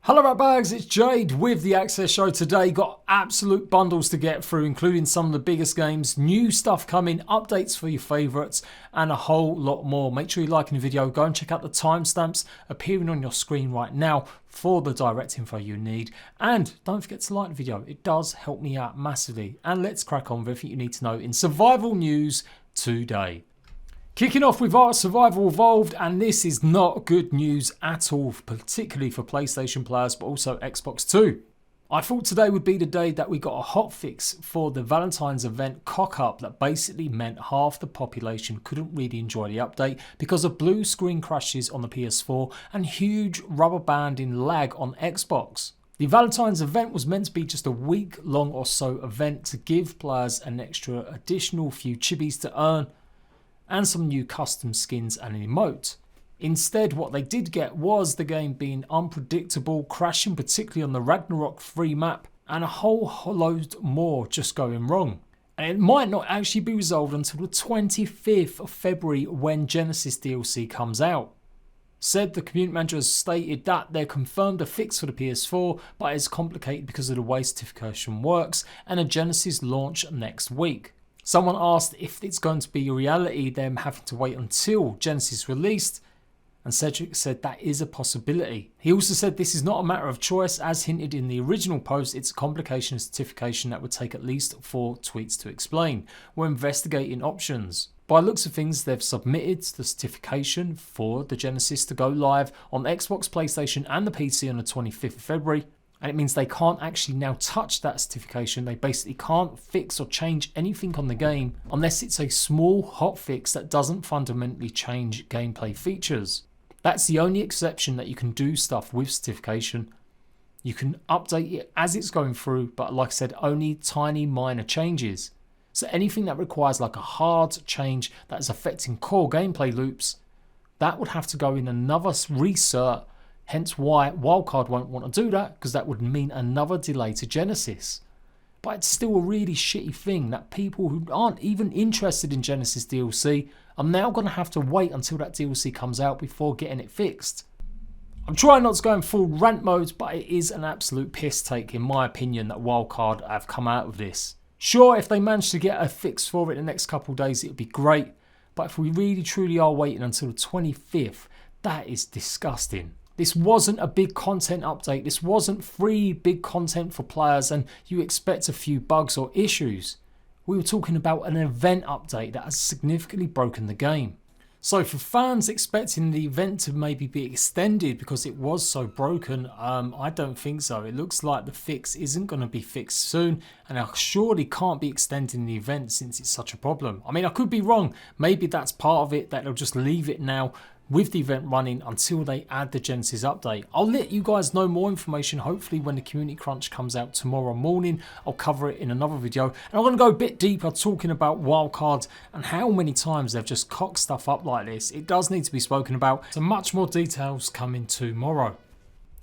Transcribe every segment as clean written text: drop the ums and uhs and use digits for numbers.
Hello ratbags, it's Jade with the Access Show today. Got absolute bundles to get through, including some of the biggest games, new stuff coming, updates for your favourites, and a whole lot more. Make sure you're liking the video, go and check out the timestamps appearing on your screen right now for the direct info you need. And don't forget to like the video, it does help me out massively. And let's crack on with everything you need to know in survival news today. Kicking off with ARK Survival Evolved, and this is not good news at all, particularly for PlayStation players, but also Xbox too. I thought today would be the day that we got a hotfix for the Valentine's event cock-up that basically meant half the population couldn't really enjoy the update because of blue screen crashes on the PS4 and huge rubber banding lag on Xbox. The Valentine's event was meant to be just a week long or so event to give players an extra additional few chibis to earn and some new custom skins and an emote. Instead, what they did get was the game being unpredictable, crashing particularly on the Ragnarok 3 map, and a whole load more just going wrong. And it might not actually be resolved until the 25th of February when Genesis DLC comes out. Said the community manager has stated that they confirmed a fix for the PS4, but it's complicated because of the way certification works and a Genesis launch next week. Someone asked if it's going to be a reality, them having to wait until Genesis released, and Cedric said that is a possibility. He also said this is not a matter of choice, as hinted in the original post. It's a complication of certification that would take at least 4 tweets to explain. We're investigating options. By the looks of things, they've submitted the certification for the Genesis to go live on Xbox, PlayStation and the PC on the 25th of February. And it means they can't actually now touch that certification. They basically can't fix or change anything on the game unless it's a small hotfix that doesn't fundamentally change gameplay features. That's the only exception that you can do stuff with certification. You can update it as it's going through, but like I said, only tiny minor changes. So anything that requires like a hard change that is affecting core gameplay loops, that would have to go in another recert. Hence why Wildcard won't want to do that, because that would mean another delay to Genesis. But it's still a really shitty thing that people who aren't even interested in Genesis DLC are now going to have to wait until that DLC comes out before getting it fixed. I'm trying not to go in full rant mode, but it is an absolute piss take in my opinion that Wildcard have come out of this. Sure, if they manage to get a fix for it in the next couple of days, it would be great. But if we really truly are waiting until the 25th, that is disgusting. This wasn't a big content update. This wasn't free big content for players and you expect a few bugs or issues. We were talking about an event update that has significantly broken the game. So for fans expecting the event to maybe be extended because it was so broken, I don't think so. It looks like the fix isn't going to be fixed soon, and I surely can't be extending the event since it's such a problem. I mean, I could be wrong. Maybe that's part of it, that they'll just leave it now with the event running until they add the Genesis update. I'll let you guys know more information hopefully when the community crunch comes out tomorrow morning. I'll cover it in another video, and I'm going to go a bit deeper talking about wildcards and how many times they've just cocked stuff up like this. It does need to be spoken about, so much more details coming tomorrow.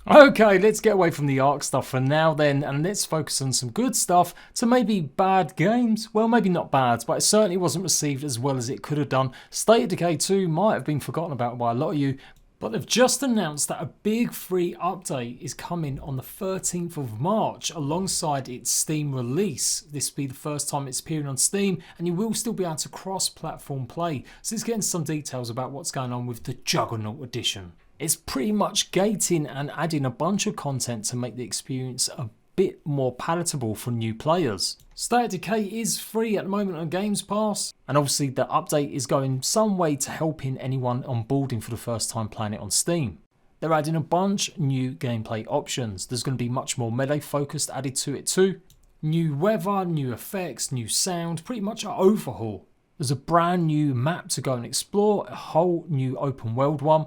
Okay, let's get away from the ARK stuff for now then, and let's focus on some good stuff to maybe bad games. Well, maybe not bad, but it certainly wasn't received as well as it could have done. State of Decay 2 might have been forgotten about by a lot of you, but they've just announced that a big free update is coming on the 13th of March alongside its Steam release. This will be the first time it's appearing on Steam, and you will still be able to cross-platform play. So let's get into some details about what's going on with the Juggernaut Edition. It's pretty much gating and adding a bunch of content to make the experience a bit more palatable for new players. State of Decay is free at the moment on Games Pass, and obviously the update is going some way to helping anyone onboarding for the first time playing it on Steam. They're adding a bunch new gameplay options. There's going to be much more melee focused added to it too. New weather, new effects, new sound, pretty much an overhaul. There's a brand new map to go and explore, a whole new open world one.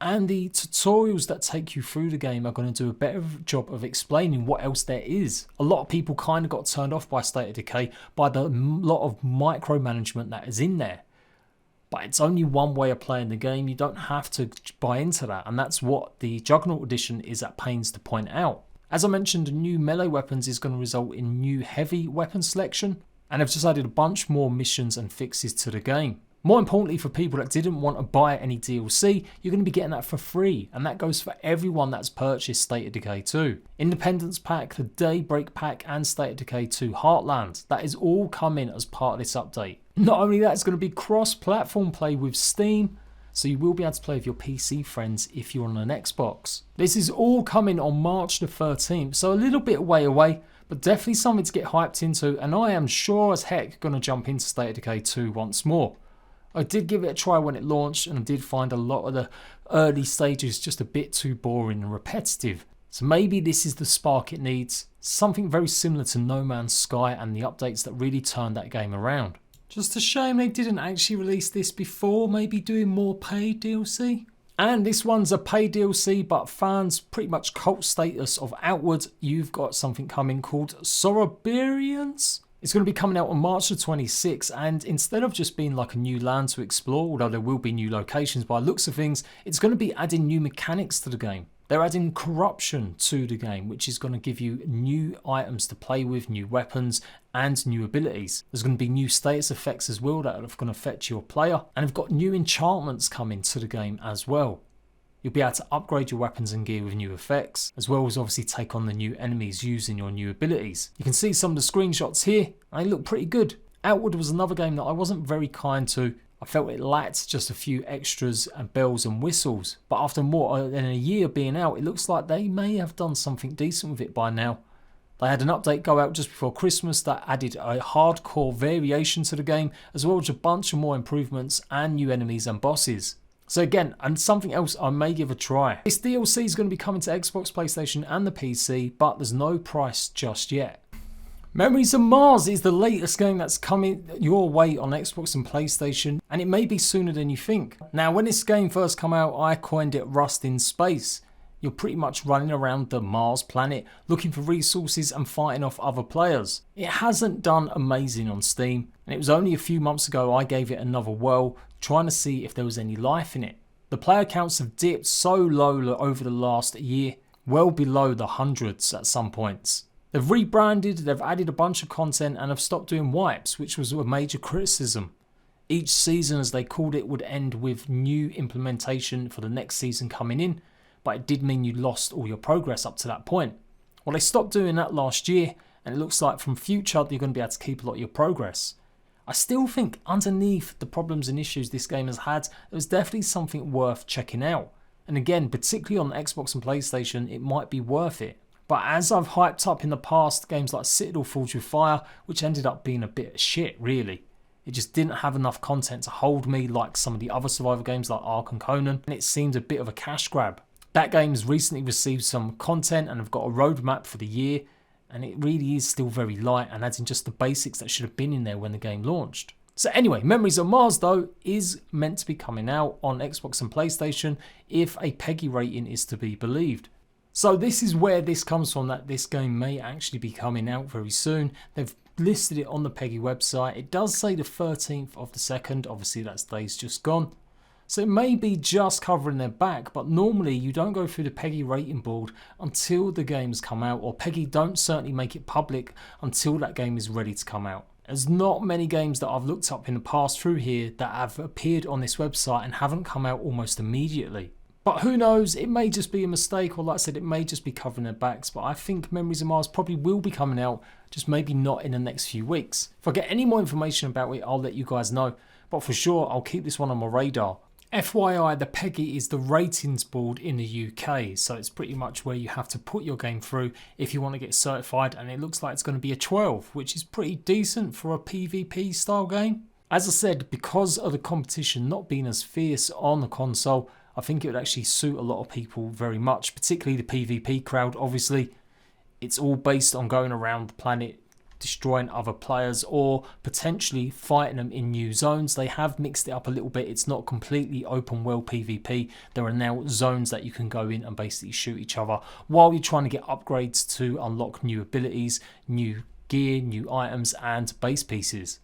And the tutorials that take you through the game are going to do a better job of explaining what else there is. A lot of people kind of got turned off by State of Decay by the lot of micromanagement that is in there. But it's only one way of playing the game. You don't have to buy into that. And that's what the Juggernaut Edition is at pains to point out. As I mentioned, new melee weapons is going to result in new heavy weapon selection. And they've just added a bunch more missions and fixes to the game. More importantly, for people that didn't want to buy any DLC, you're going to be getting that for free, and that goes for everyone that's purchased State of Decay 2. Independence Pack, the Daybreak Pack, and State of Decay 2 Heartland. That is all coming as part of this update. Not only that, it's going to be cross-platform play with Steam, so you will be able to play with your PC friends if you're on an Xbox. This is all coming on March the 13th, so a little bit way away, but definitely something to get hyped into, and I am sure as heck going to jump into State of Decay 2 once more. I did give it a try when it launched, and I did find a lot of the early stages just a bit too boring and repetitive. So maybe this is the spark it needs, something very similar to No Man's Sky and the updates that really turned that game around. Just a shame they didn't actually release this before, maybe doing more paid DLC. And this one's a paid DLC, but fans pretty much cult status of Outward. You've got something coming called Sorobarians. It's going to be coming out on March the 26th, and instead of just being like a new land to explore, although there will be new locations by the looks of things, it's going to be adding new mechanics to the game. They're adding corruption to the game, which is going to give you new items to play with, new weapons, and new abilities. There's going to be new status effects as well that are going to affect your player, and they've got new enchantments coming to the game as well. You'll be able to upgrade your weapons and gear with new effects, as well as obviously take on the new enemies using your new abilities. You can see some of the screenshots here, and they look pretty good. Outward was another game that I wasn't very kind to. I felt it lacked just a few extras and bells and whistles, but after more than a year being out, it looks like they may have done something decent with it by now. They had an update go out just before Christmas that added a hardcore variation to the game, as well as a bunch of more improvements and new enemies and bosses. So again, and something else I may give a try. This DLC is going to be coming to Xbox, PlayStation and the PC, but there's no price just yet. Memories of Mars is the latest game that's coming your way on Xbox and PlayStation, and it may be sooner than you think. Now, when this game first came out, I coined it Rust in Space. You're pretty much running around the Mars planet looking for resources and fighting off other players. It hasn't done amazing on Steam, and it was only a few months ago I gave it another whirl, trying to see if there was any life in it. The player counts have dipped so low over the last year, well below the hundreds at some points. They've rebranded, they've added a bunch of content, and have stopped doing wipes, which was a major criticism. Each season, as they called it, would end with new implementation for the next season coming in, but it did mean you lost all your progress up to that point. Well, they stopped doing that last year, and it looks like from future you're going to be able to keep a lot of your progress. I still think underneath the problems and issues this game has had, there was definitely something worth checking out. And again, particularly on Xbox and PlayStation, it might be worth it. But as I've hyped up in the past, games like Citadel Forged with Fire, which ended up being a bit of shit really. It just didn't have enough content to hold me like some of the other survival games like ARK and Conan, and it seemed a bit of a cash grab. That game has recently received some content and have got a roadmap for the year, and it really is still very light and adds in just the basics that should have been in there when the game launched. So anyway, Memories of Mars though is meant to be coming out on Xbox and PlayStation if a PEGI rating is to be believed. So this is where this comes from, that this game may actually be coming out very soon. They've listed it on the PEGI website. It does say the 13th of the 2nd, obviously that's days just gone. So it may be just covering their back, but normally you don't go through the PEGI rating board until the games come out, or PEGI don't certainly make it public until that game is ready to come out. There's not many games that I've looked up in the past through here that have appeared on this website and haven't come out almost immediately. But who knows, it may just be a mistake, or like I said, it may just be covering their backs, but I think Memories of Mars probably will be coming out, just maybe not in the next few weeks. If I get any more information about it, I'll let you guys know, but for sure I'll keep this one on my radar. FYI, the PEGI is the ratings board in the UK, so it's pretty much where you have to put your game through if you want to get certified, and it looks like it's going to be a 12, which is pretty decent for a PvP style game. As I said, because of the competition not being as fierce on the console, I think it would actually suit a lot of people very much, particularly the PvP crowd. Obviously, it's all based on going around the planet, destroying other players, or potentially fighting them in new zones. They have mixed it up a little bit. It's not completely open world PvP. There are now zones that you can go in and basically shoot each other while you're trying to get upgrades to unlock new abilities, new gear, new items, and base pieces.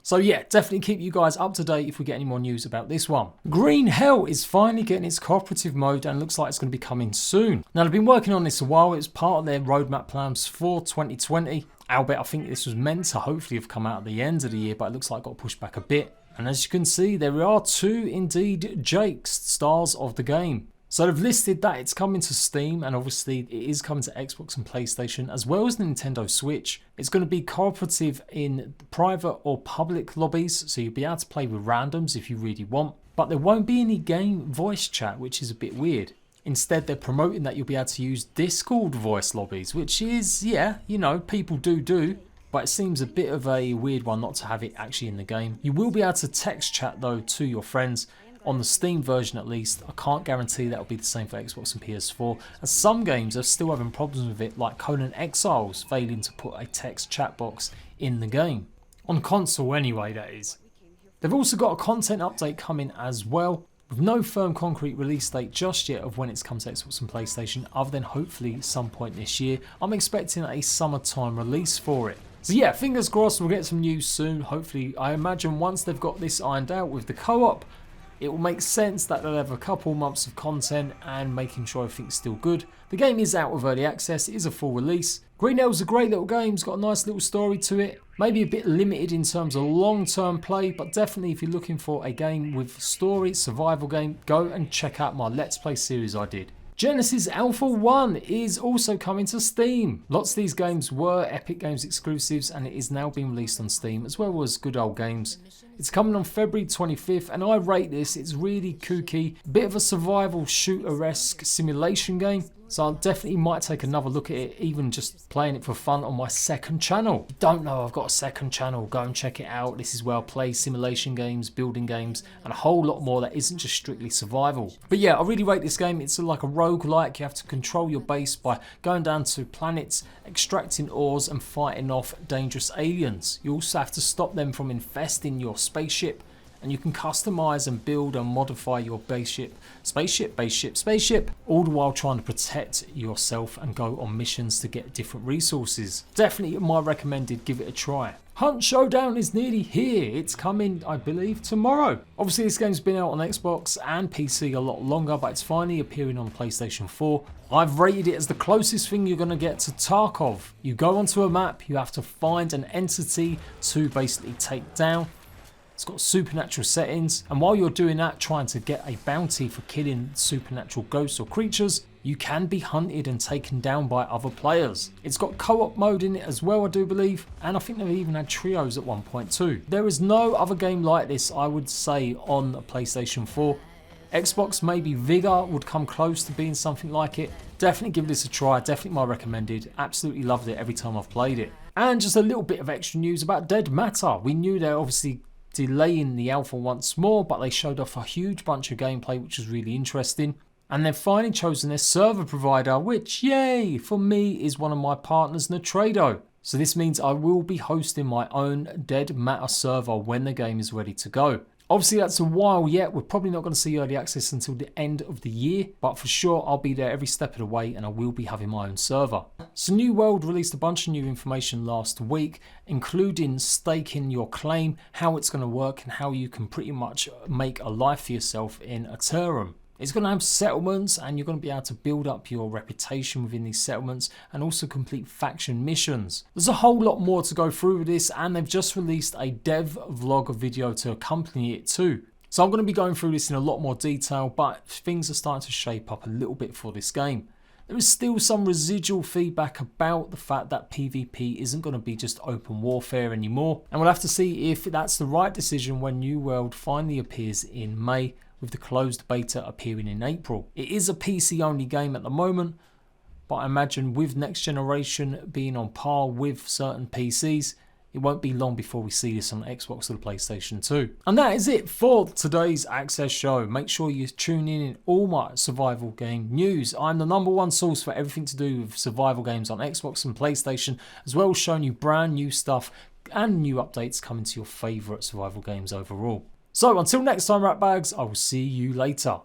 So yeah, definitely keep you guys up to date if we get any more news about this one. Green Hell is finally getting its cooperative mode and looks like it's going to be coming soon. Now they've been working on this a while. It was part of their roadmap plans for 2020. Albeit I think this was meant to hopefully have come out at the end of the year, but it looks like it got pushed back a bit. And as you can see, there are two indeed Jakes, stars of the game. So they've listed that it's coming to Steam, and obviously it is coming to Xbox and PlayStation as well as Nintendo Switch. It's going to be cooperative in private or public lobbies, so you'll be able to play with randoms if you really want. But there won't be any game voice chat, which is a bit weird. Instead, they're promoting that you'll be able to use Discord voice lobbies, which is, yeah, you know, people do. But it seems a bit of a weird one not to have it actually in the game. You will be able to text chat though to your friends. On the Steam version at least. I can't guarantee that'll be the same for Xbox and PS4, as some games are still having problems with it, like Conan Exiles failing to put a text chat box in the game. On console anyway, that is. They've also got a content update coming as well, with no firm concrete release date just yet of when it's come to Xbox and PlayStation, other than hopefully some point this year. I'm expecting a summertime release for it. So yeah, fingers crossed we'll get some news soon. Hopefully, I imagine once they've got this ironed out with the co-op, it will make sense that they'll have a couple months of content and making sure everything's still good. The game is out of early access, it is a full release. Green Hell's a great little game, it's got a nice little story to it. Maybe a bit limited in terms of long-term play, but definitely if you're looking for a game with story, survival game, go and check out my Let's Play series I did. Genesis Alpha 1 is also coming to Steam. Lots of these games were Epic Games exclusives and it is now being released on Steam as well as good old games. It's coming on February 25th and I rate this, it's really kooky, bit of a survival shooter-esque simulation game. So I definitely might take another look at it, even just playing it for fun on my second channel. If you don't know, I've got a second channel, go and check it out. This is where I play simulation games, building games, and a whole lot more that isn't just strictly survival. But yeah, I really rate this game. It's like a roguelike. You have to control your base by going down to planets, extracting ores, and fighting off dangerous aliens. You also have to stop them from infesting your spaceship. And you can customize and build and modify your spaceship, all the while trying to protect yourself and go on missions to get different resources. Definitely my recommended, give it a try. Hunt Showdown is nearly here. It's coming, I believe, tomorrow. Obviously this game's been out on Xbox and PC a lot longer, but it's finally appearing on PlayStation 4. I've rated it as the closest thing you're going to get to Tarkov. You go onto a map, you have to find an entity to basically take down. It's got supernatural settings, and while you're doing that, trying to get a bounty for killing supernatural ghosts or creatures, you can be hunted and taken down by other players. It's got co-op mode in it as well, I do believe, and I think they've even had trios at one point too. There is no other game like this, I would say, on a PlayStation 4. Xbox, maybe Vigor would come close to being something like it. Definitely give this a try, definitely my recommended. Absolutely loved it every time I've played it. And just a little bit of extra news about Dead Matter. We knew they're obviously delaying the alpha once more, but they showed off a huge bunch of gameplay which was really interesting, and they've finally chosen their server provider, which, yay, for me is one of my partners, Nitrado. So this means I will be hosting my own Dead Matter server when the game is ready to go. Obviously that's a while yet, we're probably not going to see early access until the end of the year, but for sure I'll be there every step of the way and I will be having my own server. So New World released a bunch of new information last week, including staking your claim, how it's going to work and how you can pretty much make a life for yourself in Ethereum. It's going to have settlements and you're going to be able to build up your reputation within these settlements and also complete faction missions. There's a whole lot more to go through with this, and they've just released a dev vlog video to accompany it too. So I'm going to be going through this in a lot more detail, but things are starting to shape up a little bit for this game. There is still some residual feedback about the fact that PvP isn't going to be just open warfare anymore, and we'll have to see if that's the right decision when New World finally appears in May, with the closed beta appearing in April. It is a PC only game at the moment, but I imagine with next generation being on par with certain PCs, it won't be long before we see this on Xbox or the PlayStation 2. And that is it for today's Access Show. Make sure you tune in all my survival game news. I'm the #1 source for everything to do with survival games on Xbox and PlayStation, as well as showing you brand new stuff and new updates coming to your favourite survival games overall. So until next time, Ratbags, I will see you later.